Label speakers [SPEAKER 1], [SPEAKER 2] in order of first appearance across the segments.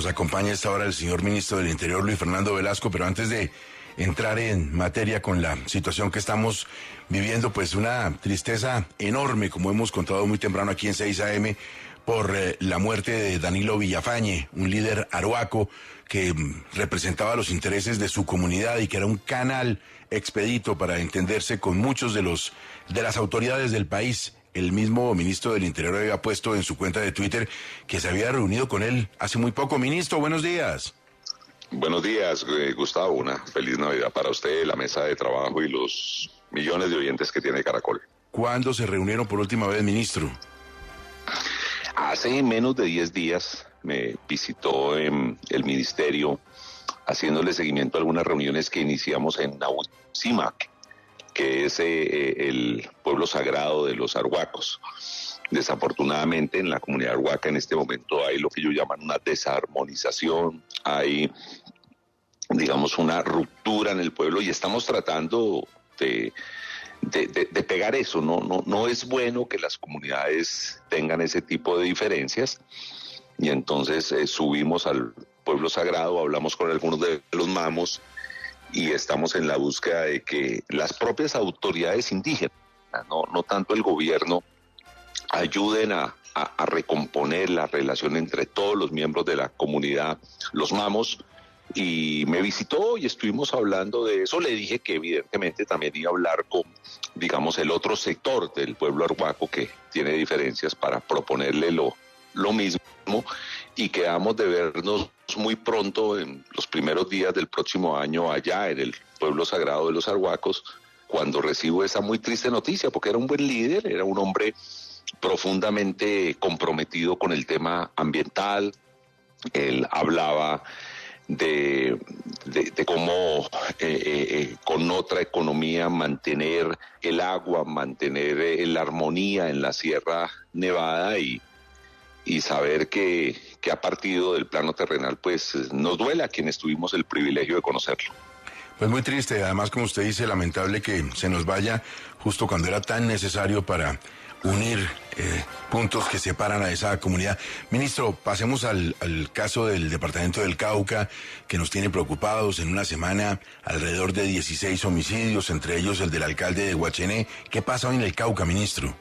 [SPEAKER 1] Nos acompaña a esta hora el señor ministro del Interior, Luis Fernando Velasco, pero antes de entrar en materia con la situación que estamos viviendo, pues una tristeza enorme, como hemos contado muy temprano aquí en 6 AM, por la muerte de Danilo Villafañe, un líder arhuaco que representaba los intereses de su comunidad y que era un canal expedito para entenderse con muchos de las autoridades del país. El mismo ministro del Interior había puesto en su cuenta de Twitter que se había reunido con él hace muy poco. Ministro, buenos días.
[SPEAKER 2] Buenos días, Gustavo. Una feliz Navidad para usted, la mesa de trabajo y los millones de oyentes que tiene Caracol.
[SPEAKER 1] ¿Cuándo se reunieron por última vez, ministro?
[SPEAKER 2] Hace menos de 10 días me visitó en el ministerio haciéndole seguimiento a algunas reuniones que iniciamos en Nahuatzimac, que es el pueblo sagrado de los arhuacos. Desafortunadamente en la comunidad arhuaca en este momento hay lo que ellos llaman una desarmonización, hay, digamos, una ruptura en el pueblo y estamos tratando de pegar eso. No es bueno que las comunidades tengan ese tipo de diferencias y entonces subimos al pueblo sagrado, hablamos con algunos de los mamos y estamos en la búsqueda de que las propias autoridades indígenas, no tanto el gobierno, ayuden a recomponer la relación entre todos los miembros de la comunidad, los mamos, y me visitó y estuvimos hablando de eso. Le dije que evidentemente también iba a hablar con, digamos, el otro sector del pueblo arhuaco que tiene diferencias para proponerle lo mismo, y quedamos de vernos muy pronto en los primeros días del próximo año allá en el pueblo sagrado de los arhuacos, cuando recibo esa muy triste noticia, porque era un buen líder, era un hombre profundamente comprometido con el tema ambiental. Él hablaba de cómo con otra economía mantener el agua, mantener la armonía en la Sierra Nevada y saber que ha partido del plano terrenal, pues nos duele a quienes tuvimos el privilegio de conocerlo.
[SPEAKER 1] Pues muy triste, además, como usted dice, lamentable que se nos vaya justo cuando era tan necesario para unir puntos que separan a esa comunidad. Ministro, pasemos al caso del departamento del Cauca, que nos tiene preocupados. En una semana, alrededor de 16 homicidios, entre ellos el del alcalde de Guachené. ¿Qué pasa hoy en el Cauca, ministro?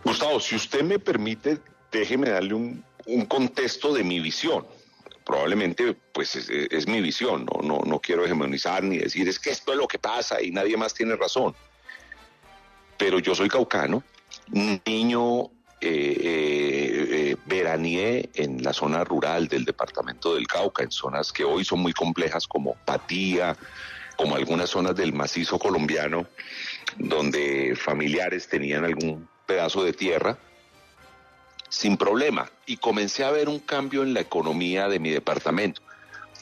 [SPEAKER 2] Gustavo, si usted me permite, déjeme darle un contexto de mi visión. Probablemente, pues, es mi visión, no quiero hegemonizar ni decir es que esto es lo que pasa y nadie más tiene razón. Pero yo soy caucano, niño, veraneé en la zona rural del departamento del Cauca, en zonas que hoy son muy complejas como Patía, como algunas zonas del macizo colombiano, donde familiares tenían algún pedazo de tierra sin problema, y comencé a ver un cambio en la economía de mi departamento,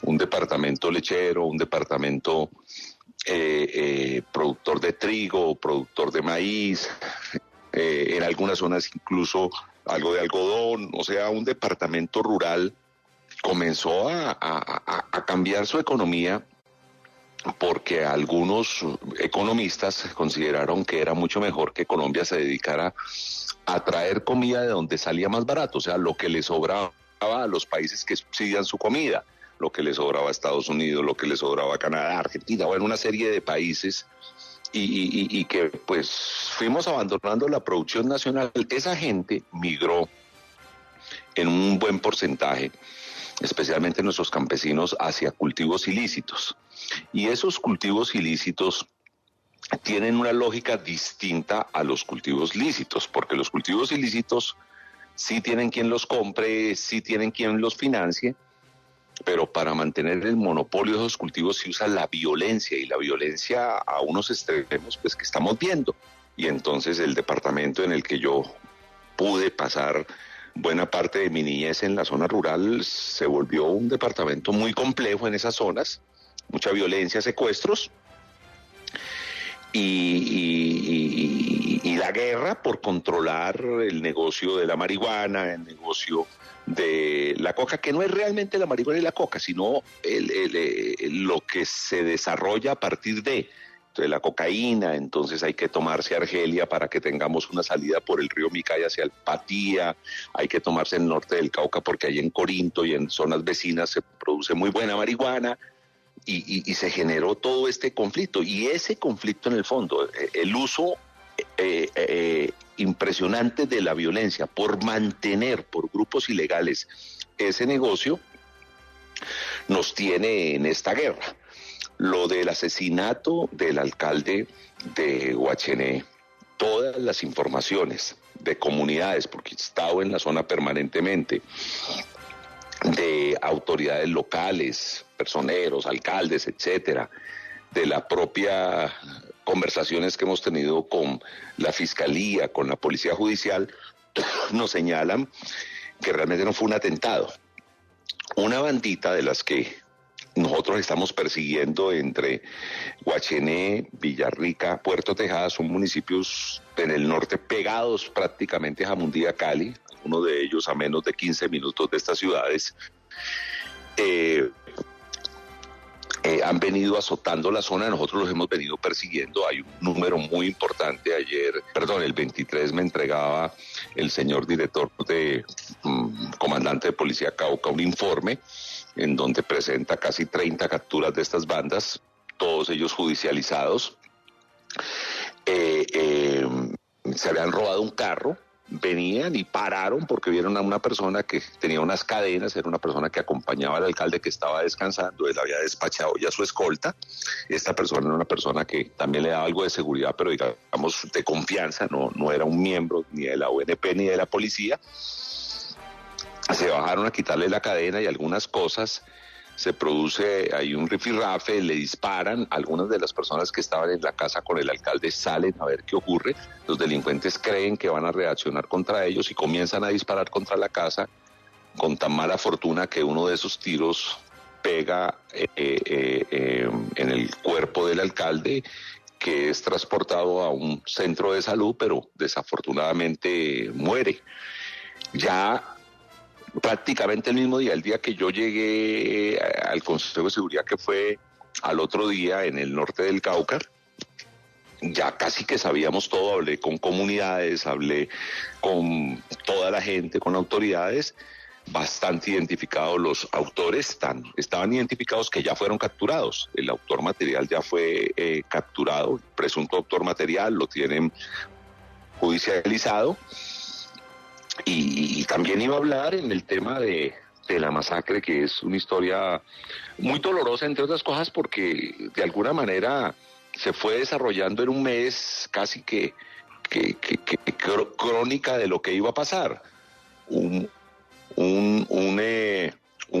[SPEAKER 2] un departamento lechero, un departamento productor de trigo, productor de maíz, en algunas zonas incluso algo de algodón. O sea, un departamento rural comenzó a cambiar su economía porque algunos economistas consideraron que era mucho mejor que Colombia se dedicara a traer comida de donde salía más barato, o sea, lo que le sobraba a los países que subsidian su comida, lo que le sobraba a Estados Unidos, lo que le sobraba a Canadá, Argentina, bueno, una serie de países, y que pues fuimos abandonando la producción nacional. Esa gente migró en un buen porcentaje, especialmente nuestros campesinos, hacia cultivos ilícitos. Y esos cultivos ilícitos tienen una lógica distinta a los cultivos lícitos, porque los cultivos ilícitos sí tienen quien los compre, sí tienen quien los financie, pero para mantener el monopolio de esos cultivos se usa la violencia, y la violencia a unos extremos pues que estamos viendo. Y entonces el departamento en el que yo pude pasar buena parte de mi niñez, en la zona rural, se volvió un departamento muy complejo en esas zonas, mucha violencia, secuestros, y la guerra por controlar el negocio de la marihuana, el negocio de la coca, que no es realmente la marihuana y la coca, sino lo que se desarrolla a partir de. de la cocaína, entonces hay que tomarse Argelia para que tengamos una salida por el río Micay hacia el Patía, hay que tomarse el norte del Cauca porque ahí en Corinto y en zonas vecinas se produce muy buena marihuana, y se generó todo este conflicto, y ese conflicto en el fondo, el uso impresionante de la violencia por mantener por grupos ilegales ese negocio, nos tiene en esta guerra. Lo del asesinato del alcalde de Guachené, todas las informaciones de comunidades, porque he estado en la zona permanentemente, de autoridades locales, personeros, alcaldes, etcétera, de la propia conversaciones que hemos tenido con la Fiscalía, con la Policía Judicial, nos señalan que realmente no fue un atentado. Una bandita de las que nosotros estamos persiguiendo entre Guachené, Villarrica, Puerto Tejada, son municipios en el norte pegados prácticamente a Jamundí, Cali, uno de ellos a menos de 15 minutos de estas ciudades. Han venido azotando la zona, nosotros los hemos venido persiguiendo, hay un número muy importante. El 23 me entregaba el señor director comandante de Policía Cauca un informe en donde presenta casi 30 capturas de estas bandas, todos ellos judicializados. Se habían robado un carro, venían y pararon porque vieron a una persona que tenía unas cadenas, era una persona que acompañaba al alcalde que estaba descansando, él había despachado ya su escolta. Esta persona era una persona que también le daba algo de seguridad, pero digamos de confianza, no era un miembro ni de la UNP ni de la policía. Se bajaron a quitarle la cadena y algunas cosas. Se produce ahí un rifirrafe, le disparan. Algunas de las personas que estaban en la casa con el alcalde salen a ver qué ocurre. Los delincuentes creen que van a reaccionar contra ellos y comienzan a disparar contra la casa, con tan mala fortuna que uno de esos tiros pega en el cuerpo del alcalde, que es transportado a un centro de salud, pero desafortunadamente muere. Ya prácticamente el mismo día, el día que yo llegué al Consejo de Seguridad, que fue al otro día en el norte del Cauca, ya casi que sabíamos todo. Hablé con comunidades, hablé con toda la gente, con autoridades, bastante identificados los autores, estaban identificados, que ya fueron capturados. El autor material ya fue capturado, el presunto autor material lo tienen judicializado. Y también iba a hablar en el tema de la masacre, que es una historia muy dolorosa, entre otras cosas, porque de alguna manera se fue desarrollando en un mes casi que crónica de lo que iba a pasar. Un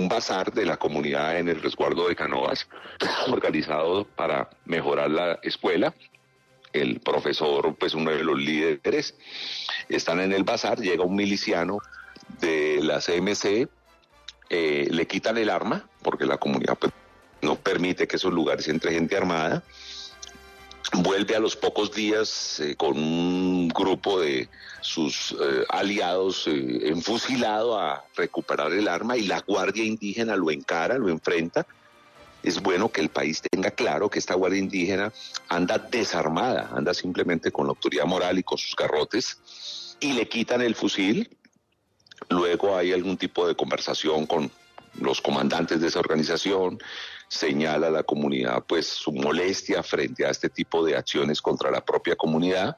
[SPEAKER 2] bazar de la comunidad en el resguardo de Canoas, organizado para mejorar la escuela. El profesor, pues uno de los líderes, están en el bazar, llega un miliciano de la CMC, le quitan el arma, porque la comunidad pues, no permite que esos lugares entre gente armada. Vuelve a los pocos días con un grupo de sus aliados enfusilado a recuperar el arma, y la Guardia Indígena lo encara, lo enfrenta. Es bueno que el país tenga claro que esta Guardia Indígena anda desarmada, anda simplemente con la autoridad moral y con sus garrotes, y le quitan el fusil. Luego hay algún tipo de conversación con los comandantes de esa organización, señala a la comunidad pues su molestia frente a este tipo de acciones contra la propia comunidad.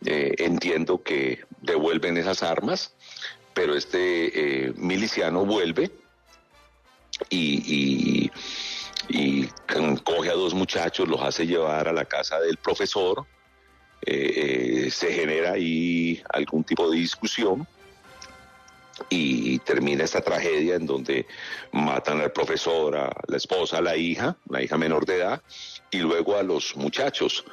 [SPEAKER 2] Entiendo que devuelven esas armas, pero este miliciano vuelve y coge a dos muchachos, los hace llevar a la casa del profesor. Se genera ahí algún tipo de discusión y termina esta tragedia en donde matan al profesor, a la esposa, a la hija menor de edad, y luego a los muchachos.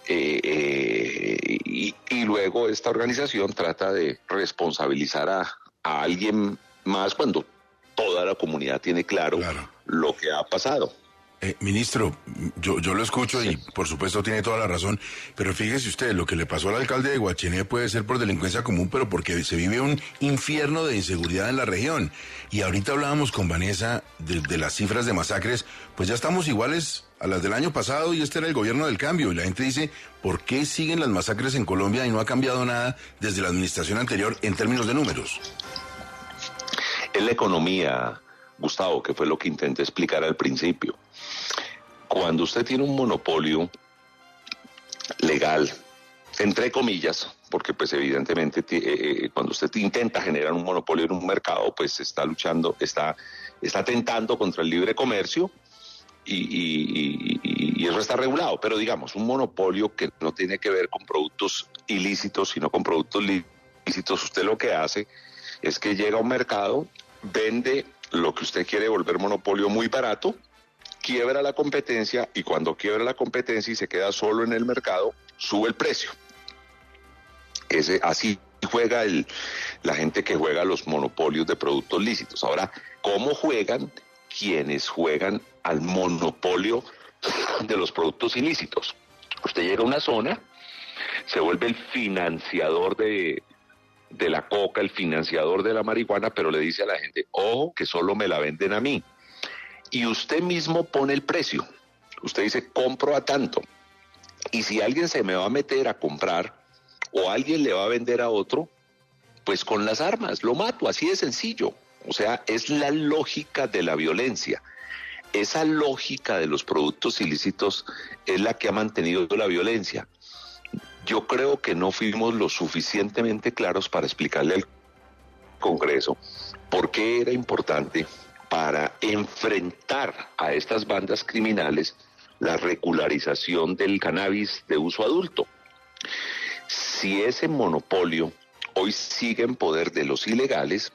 [SPEAKER 2] Y luego esta organización trata de responsabilizar a alguien más cuando toda la comunidad tiene claro lo que ha pasado.
[SPEAKER 1] Ministro, yo lo escucho
[SPEAKER 2] Sí.
[SPEAKER 1] y por supuesto tiene toda la razón, pero fíjese usted, lo que le pasó al alcalde de Guachiné puede ser por delincuencia común, pero porque se vive un infierno de inseguridad en la región. Y ahorita hablábamos con Vanessa de las cifras de masacres, pues ya estamos iguales a las del año pasado y este era el gobierno del cambio. Y la gente dice, ¿por qué siguen las masacres en Colombia y no ha cambiado nada desde la administración anterior en términos de números?
[SPEAKER 2] Es la economía, Gustavo, que fue lo que intenté explicar al principio. Cuando usted tiene un monopolio legal, entre comillas, porque pues evidentemente cuando usted intenta generar un monopolio en un mercado, pues está luchando, está atentando contra el libre comercio y eso está regulado. Pero digamos, un monopolio que no tiene que ver con productos ilícitos, sino con productos lícitos, usted lo que hace es que llega a un mercado, vende lo que usted quiere volver monopolio muy barato, quiebra la competencia y cuando quiebra la competencia y se queda solo en el mercado, sube el precio. Así juega la gente que juega los monopolios de productos lícitos. Ahora, ¿cómo juegan quienes juegan al monopolio de los productos ilícitos? Usted llega a una zona, se vuelve el financiador de la coca, el financiador de la marihuana, pero le dice a la gente, ojo, que solo me la venden a mí. Y usted mismo pone el precio. Usted dice, compro a tanto. Y si alguien se me va a meter a comprar o alguien le va a vender a otro, pues con las armas lo mato, así de sencillo. O sea, es la lógica de la violencia. Esa lógica de los productos ilícitos es la que ha mantenido la violencia. Yo creo que no fuimos lo suficientemente claros para explicarle al Congreso por qué era importante para enfrentar a estas bandas criminales la regularización del cannabis de uso adulto. Si ese monopolio hoy sigue en poder de los ilegales,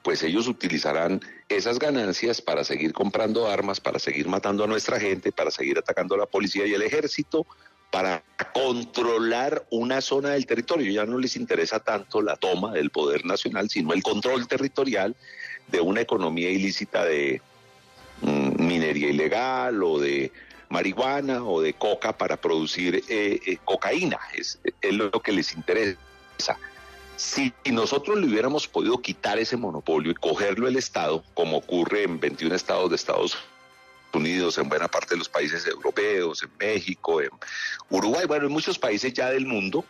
[SPEAKER 2] pues ellos utilizarán esas ganancias para seguir comprando armas, para seguir matando a nuestra gente, para seguir atacando a la policía y el ejército, para controlar una zona del territorio. Ya no les interesa tanto la toma del poder nacional, sino el control territorial de una economía ilícita de minería ilegal o de marihuana o de coca para producir cocaína. Es lo que les interesa. Si nosotros le hubiéramos podido quitar ese monopolio y cogerlo el Estado, como ocurre en 21 estados de Estados Unidos, en buena parte de los países europeos, en México, en Uruguay, bueno, en muchos países ya del mundo,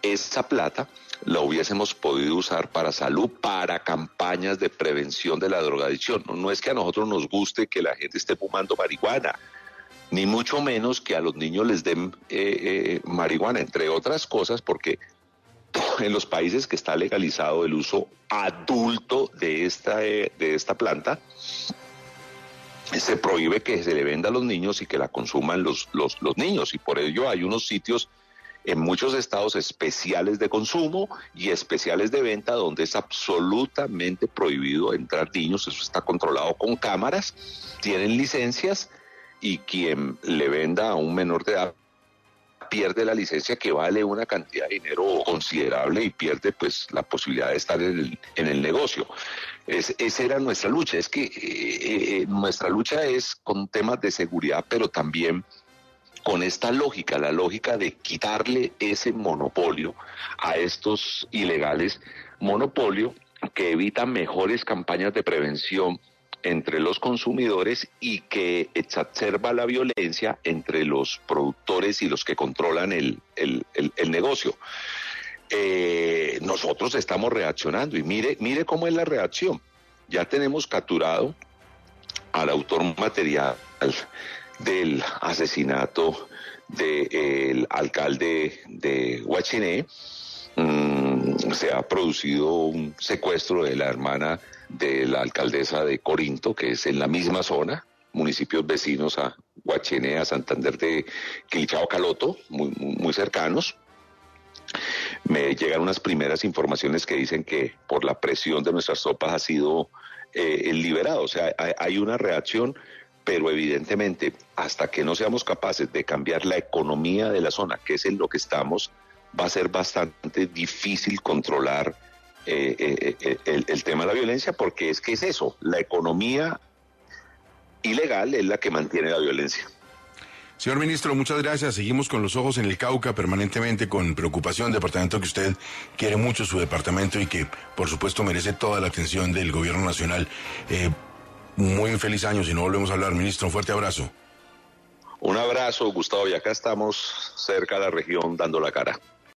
[SPEAKER 2] esa plata la hubiésemos podido usar para salud, para campañas de prevención de la drogadicción. No es que a nosotros nos guste que la gente esté fumando marihuana, ni mucho menos que a los niños les den marihuana, entre otras cosas, porque en los países que está legalizado el uso adulto de esta planta, se prohíbe que se le venda a los niños y que la consuman los niños, y por ello hay unos sitios en muchos estados especiales de consumo y especiales de venta donde es absolutamente prohibido entrar niños. Eso está controlado con cámaras, tienen licencias y quien le venda a un menor de edad pierde la licencia, que vale una cantidad de dinero considerable, y pierde pues la posibilidad de estar en el negocio. Esa era nuestra lucha. Es que nuestra lucha es con temas de seguridad, pero también con esta lógica, la lógica de quitarle ese monopolio a estos ilegales, monopolio que evita mejores campañas de prevención entre los consumidores y que exacerba la violencia entre los productores y los que controlan el negocio. Nosotros estamos reaccionando y mire cómo es la reacción. Ya tenemos capturado al autor material del asesinato del alcalde de Guachiné. Se ha producido un secuestro de la hermana de la alcaldesa de Corinto, que es en la misma zona, municipios vecinos a Guachiné, a Santander de Quilichao, Caloto, muy cercanos. Me llegan unas primeras informaciones que dicen que por la presión de nuestras tropas ha sido liberado. O sea, hay una reacción, pero evidentemente hasta que no seamos capaces de cambiar la economía de la zona, que es en lo que estamos, va a ser bastante difícil controlar el tema de la violencia, porque es que es eso, la economía ilegal es la que mantiene la violencia.
[SPEAKER 1] Señor ministro, muchas gracias. Seguimos con los ojos en el Cauca permanentemente, con preocupación, departamento que usted quiere mucho, su departamento, y que por supuesto merece toda la atención del gobierno nacional. Muy feliz año, si no volvemos a hablar, ministro, un fuerte abrazo.
[SPEAKER 2] Un abrazo, Gustavo, y acá estamos cerca de la región dando la cara.